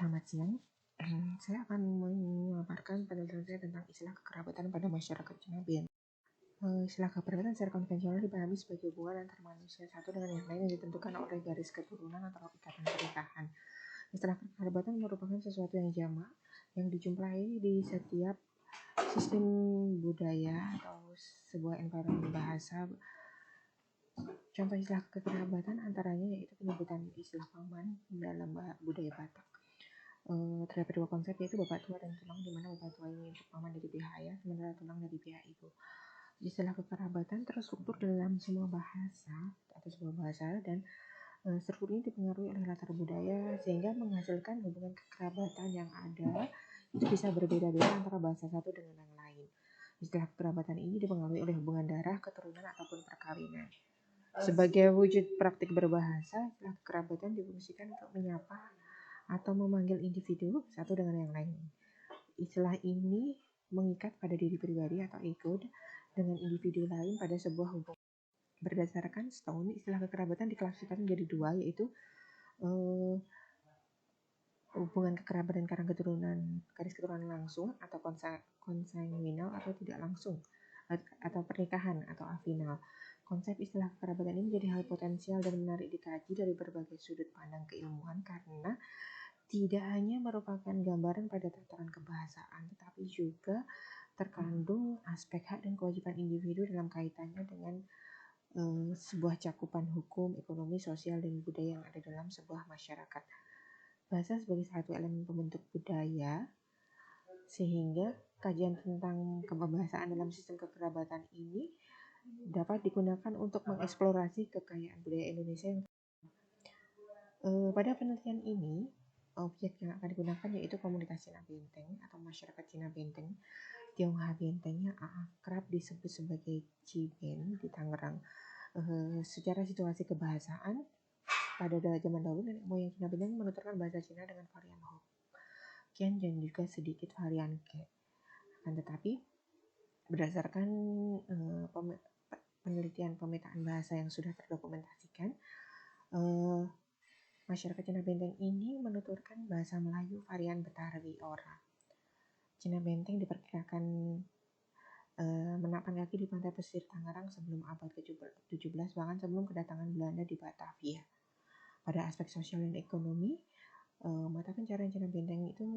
Selamat siang. Saya akan memaparkan penelitian saya tentang istilah kekerabatan pada masyarakat Cina Bian. Istilah kekerabatan secara konvensional dipahami sebagai hubungan antar manusia satu dengan yang lain yang ditentukan oleh garis keturunan atau ikatan pernikahan. Istilah kekerabatan merupakan sesuatu yang jamak yang dijumpai di setiap sistem budaya atau sebuah environment bahasa. Contoh istilah kekerabatan antaranya yaitu penyebutan istilah paman dalam budaya Batak. Terdapat dua konsep yaitu bapak tua dan tunang, di mana bapak tua ini untuk paman dari pihak ayah, sementara tunang dari pihak ibu. Istilah kekerabatan terstruktur dalam semua bahasa atau sebuah bahasa dan struktur ini dipengaruhi oleh latar budaya sehingga menghasilkan hubungan kekerabatan yang ada itu bisa berbeda-beda antara bahasa satu dengan yang lain. Istilah kekerabatan ini dipengaruhi oleh hubungan darah, keturunan ataupun perkawinan. Sebagai wujud praktik berbahasa, istilah kekerabatan difungsikan untuk menyapa atau memanggil individu satu dengan yang lain. Istilah ini mengikat pada diri pribadi atau ego dengan individu lain pada sebuah hubungan. Berdasarkan Stone, istilah kekerabatan diklasifikasikan menjadi dua, yaitu hubungan kekerabatan karena garis keturunan langsung atau konsanguinal atau tidak langsung, atau pernikahan atau afinal. Konsep istilah kekerabatan ini menjadi hal potensial dan menarik dikaji dari berbagai sudut pandang keilmuan karena tidak hanya merupakan gambaran pada tataran kebahasaan, tetapi juga terkandung aspek hak dan kewajiban individu dalam kaitannya dengan sebuah cakupan hukum, ekonomi, sosial, dan budaya yang ada dalam sebuah masyarakat. Bahasa sebagai satu elemen pembentuk budaya, sehingga kajian tentang kebahasaan dalam sistem kekerabatan ini dapat digunakan untuk mengeksplorasi kekayaan budaya Indonesia yang pada penelitian ini, objek yang akan digunakan yaitu komunitas Cina Benteng atau masyarakat Cina Benteng. Tionghoa Benteng yang akrab disebut sebagai Ciben di Tangerang. Secara situasi kebahasaan, pada zaman dahulu nenek moyang Cina Benteng menuturkan bahasa Cina dengan varian Hokkien dan juga sedikit varian Ke. Akan tetapi, berdasarkan penelitian pemetaan bahasa yang sudah terdokumentasikan, masyarakat Cina Benteng ini menuturkan bahasa Melayu varian Betawi Ora. Cina Benteng diperkirakan menapang kaki di pantai pesisir Tangerang sebelum abad ke-17, bahkan sebelum kedatangan Belanda di Batavia. Pada aspek sosial dan ekonomi, mata pencarian Cina Benteng itu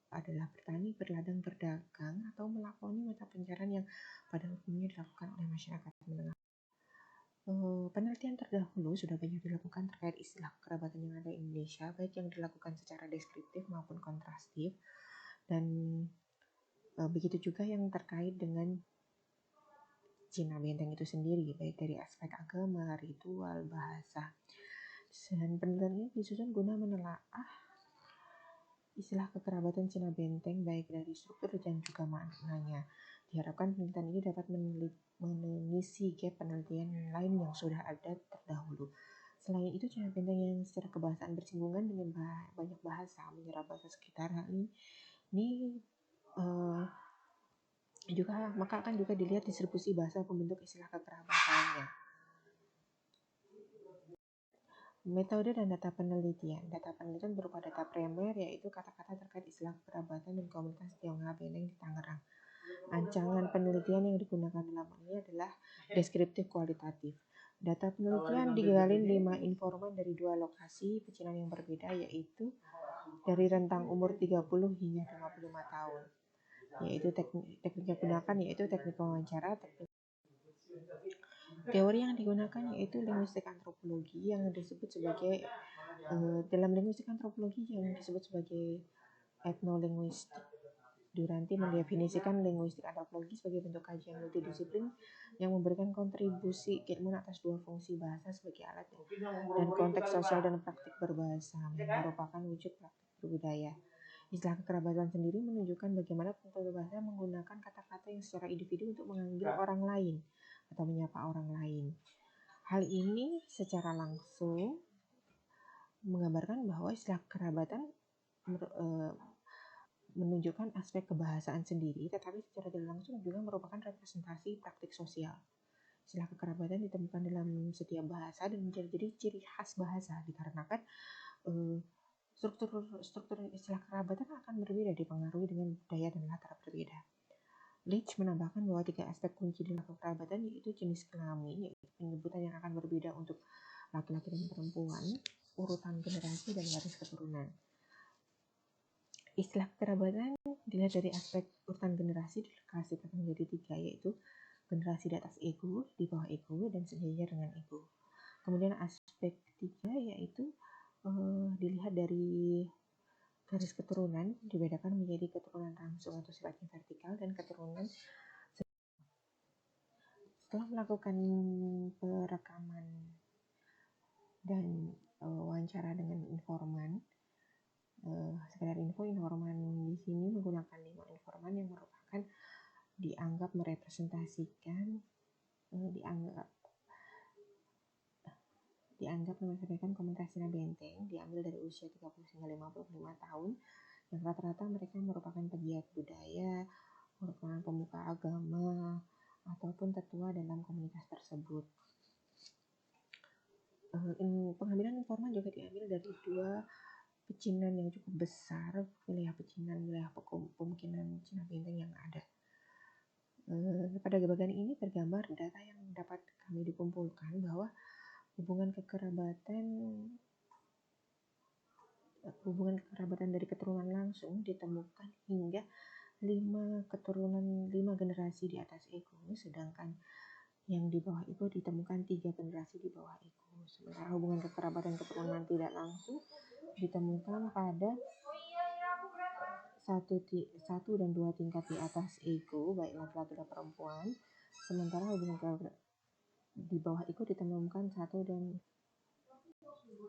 adalah bertani, berladang, berdagang, atau melakoni mata pencarian yang pada umumnya dilakukan oleh masyarakat menengah. Penelitian terdahulu sudah banyak dilakukan terkait istilah kekerabatan yang ada di Indonesia, baik yang dilakukan secara deskriptif maupun kontrastif, dan begitu juga yang terkait dengan Cina Benteng itu sendiri, baik dari aspek agama, ritual, bahasa. Dan penelitian ini disusun guna menelaah istilah kekerabatan Cina Benteng baik dari struktur dan juga maknanya. Diharapkan penelitian ini dapat mengisi gap penelitian lain yang sudah ada terdahulu. Selain itu, Cina Benteng yang secara kebahasaan bersinggungan dengan banyak bahasa, menyerap bahasa sekitar, hal ini maka akan juga dilihat distribusi bahasa pembentuk istilah kekerabatannya. Metode dan data penelitian. Data penelitian berupa data primer, yaitu kata-kata terkait istilah kekerabatan dan komunitas Tionghoa Benteng di Tangerang. Ancangan penelitian yang digunakan dalam ini adalah deskriptif kualitatif. Data penelitian digalin 5 informan dari 2 lokasi pecinan yang berbeda, yaitu dari rentang umur 30 hingga 55 tahun. Yaitu teknik yang digunakan yaitu teknik wawancara, teori yang digunakan yaitu linguistik antropologi yang disebut sebagai dalam linguistik antropologi yang disebut sebagai etnolinguistik. Duranti mendefinisikan linguistik antropologi sebagai bentuk kajian multidisiplin yang memberikan kontribusi keilmuan atas dua fungsi bahasa sebagai alat dan konteks sosial dan praktik berbahasa yang merupakan wujud praktik berbudaya. Istilah kekerabatan sendiri menunjukkan bagaimana pembentuk bahasa menggunakan kata-kata yang secara individu untuk memanggil orang lain atau menyapa orang lain. Hal ini secara langsung menggambarkan bahwa istilah kekerabatan menunjukkan aspek kebahasaan sendiri, tetapi secara tidak langsung juga merupakan representasi praktik sosial. Istilah kekerabatan ditemukan dalam setiap bahasa dan menjadi ciri khas bahasa dikarenakan struktur istilah kerabatan akan berbeda dipengaruhi dengan budaya dan latar berbeda. Leach menambahkan bahwa 3 aspek kunci dalam kekerabatan yaitu jenis kelamin, yaitu penyebutan yang akan berbeda untuk laki-laki dan perempuan, urutan generasi, dan garis keturunan. Istilah kekerabatan dilihat dari aspek urutan generasi diklasifikasikan menjadi 3, yaitu generasi di atas ego, di bawah ego, dan sejajar dengan ego. Kemudian aspek ketiga yaitu dilihat dari garis keturunan, dibedakan menjadi keturunan langsung atau sifatnya vertikal dan keturunan. Setelah melakukan perekaman dan wawancara dengan informan, sekedar informan di sini menggunakan 5 informan yang merupakan dianggap merepresentasikan dianggap merepresentasikan komunitas Cina Benteng, diambil dari usia 30 hingga 55 tahun, yang rata-rata mereka merupakan pegiat budaya, merupakan pemuka agama, ataupun tetua dalam komunitas tersebut. Pengambilan informan juga diambil dari 2 pecinan yang cukup besar, wilayah pemukiman Cina Benteng yang ada. Pada bagian ini tergambar data yang dapat kami dikumpulkan bahwa hubungan kekerabatan dari keturunan langsung ditemukan hingga 5 generasi di atas ego, sedangkan yang di bawah ego ditemukan 3 generasi di bawah ego. Sementara hubungan kekerabatan keturunan tidak langsung ditemukan pada 1 dan 2 tingkat di atas ego, baik laki-laki dan perempuan. Sementara hubungan di bawah ego ditemukan 1 dan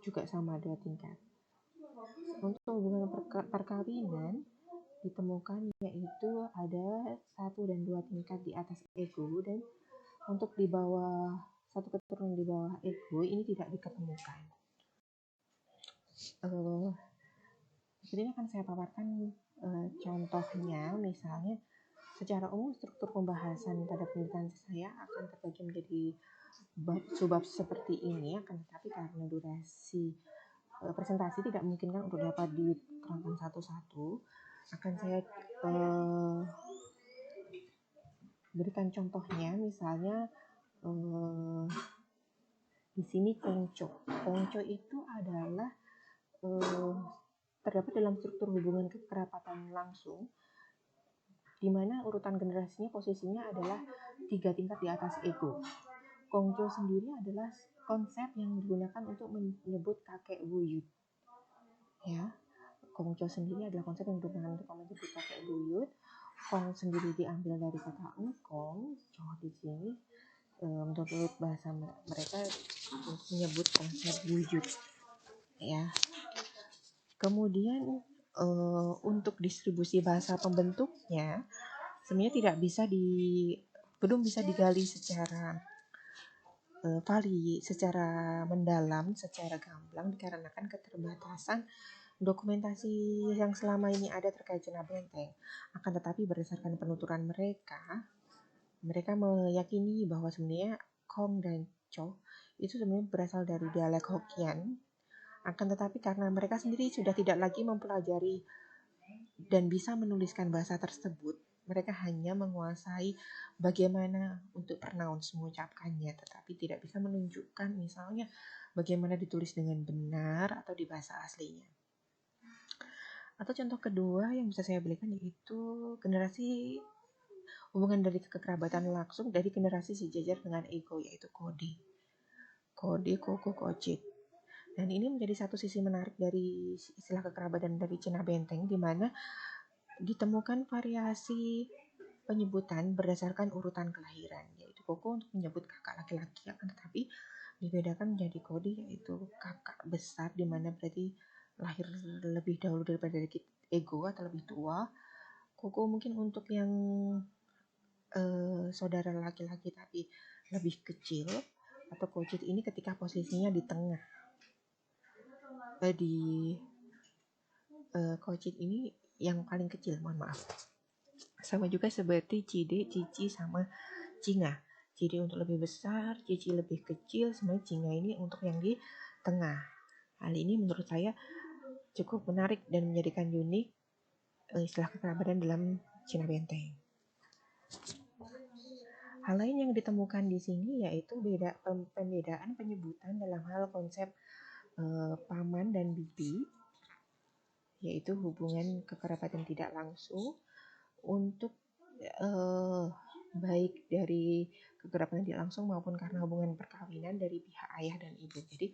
juga sama 2 tingkat. Untuk hubungan perkawinan ditemukan yaitu ada 1 dan 2 tingkat di atas ego, dan untuk di bawah 1 keturunan di bawah ego ini tidak diketemukan. Jadi akan saya paparkan contohnya. Misalnya secara umum struktur pembahasan pada penelitian saya akan terbagi menjadi bab seperti ini, akan tetapi karena durasi presentasi tidak memungkinkan untuk dapat diterangkan satu-satu, akan saya berikan contohnya. Misalnya di sini Kongco. Kongco itu adalah terdapat dalam struktur hubungan kekerabatan langsung, di mana urutan generasinya posisinya adalah 3 tingkat di atas ego. Kongco sendiri adalah konsep yang digunakan untuk menyebut kakek buyut. Ya, Kongco sendiri adalah konsep yang digunakan untuk menyebut kakek buyut. Kong sendiri diambil dari kata engkong. Di sini menurut bahasa mereka menyebut konsep buyut. Ya. Kemudian untuk distribusi bahasa pembentuknya sebenarnya belum bisa digali secara secara mendalam, secara gamblang, dikarenakan keterbatasan dokumentasi yang selama ini ada terkait Cina Benteng. Akan tetapi berdasarkan penuturan mereka meyakini bahwa sebenarnya Kong dan Cho itu sebenarnya berasal dari dialek Hokkien. Akan tetapi karena mereka sendiri sudah tidak lagi mempelajari dan bisa menuliskan bahasa tersebut, mereka hanya menguasai bagaimana untuk pronouns mengucapkannya, tetapi tidak bisa menunjukkan misalnya bagaimana ditulis dengan benar atau di bahasa aslinya. Atau contoh kedua yang bisa saya berikan yaitu generasi hubungan dari kekerabatan langsung dari generasi sejajar dengan ego, yaitu Kode, Koko, Kocit. Dan ini menjadi satu sisi menarik dari istilah kekerabatan dari Cina Benteng, di mana ditemukan variasi penyebutan berdasarkan urutan kelahiran, yaitu Koko untuk menyebut kakak laki-laki, akan tetapi dibedakan menjadi Kode, yaitu kakak besar, di mana berarti lahir lebih dahulu daripada ego atau lebih tua. Koko mungkin untuk yang saudara laki-laki tapi lebih kecil, atau Kocit ini ketika posisinya di tengah. Kocit ini yang paling kecil, mohon maaf. Sama juga seperti Cide, Cici, sama Cinga. Cide untuk lebih besar, Cici lebih kecil, sebenarnya Cinga ini untuk yang di tengah. Hal ini menurut saya cukup menarik dan menjadikan unik istilah kekerabatan dalam Cina Benteng. Hal lain yang ditemukan di sini yaitu pembedaan penyebutan dalam hal konsep paman dan bibi, yaitu hubungan kekerabatan tidak langsung untuk baik dari kekerabatan tidak langsung maupun karena hubungan perkawinan dari pihak ayah dan ibu. Jadi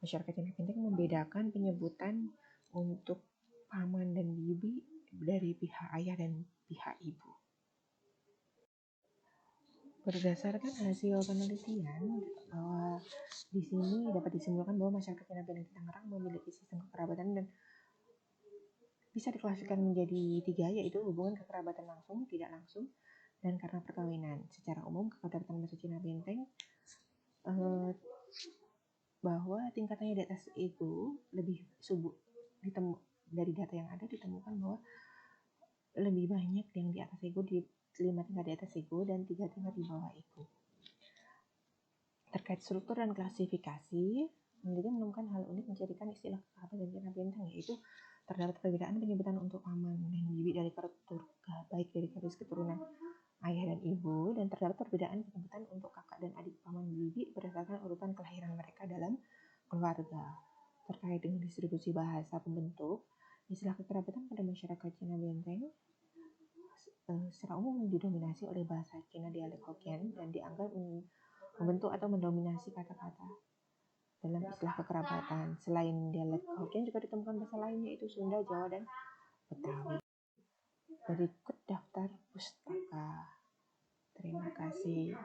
masyarakat Cina Benteng membedakan penyebutan untuk paman dan bibi dari pihak ayah dan pihak ibu. Berdasarkan hasil penelitian bahwa di sini dapat disimpulkan bahwa masyarakat Cina Benteng di Tangerang memiliki sistem kekerabatan dan bisa diklasifikasikan menjadi 3, yaitu hubungan kekerabatan langsung, tidak langsung, dan karena perkawinan. Secara umum kekerabatan bahasa Cina Benteng bahwa tingkatannya di atas itu lebih subur, dari data yang ada ditemukan bahwa lebih banyak yang di atas ego, di 5 tingkat di atas ego dan 3 tingkat di bawah ego. Terkait struktur dan klasifikasi, penelitian menemukan hal unik menjadikan istilah kekerabatan Cina Benteng, yaitu terdapat perbedaan penyebutan untuk paman dan bibi dari keluarga, baik dari garis keturunan ayah dan ibu, dan terdapat perbedaan penyebutan untuk kakak dan adik paman bibi berdasarkan urutan kelahiran mereka dalam keluarga. Terkait dengan distribusi bahasa pembentuk, istilah kekerabatan pada masyarakat Cina Benteng secara umum didominasi oleh bahasa Cina dialek Hokkien dan dianggap membentuk atau mendominasi kata-kata dalam istilah kekerabatan. Selain dialek Hokkien juga ditemukan bahasa lain yaitu Sunda, Jawa, dan Betawi. Berikut daftar pustaka. Terima kasih.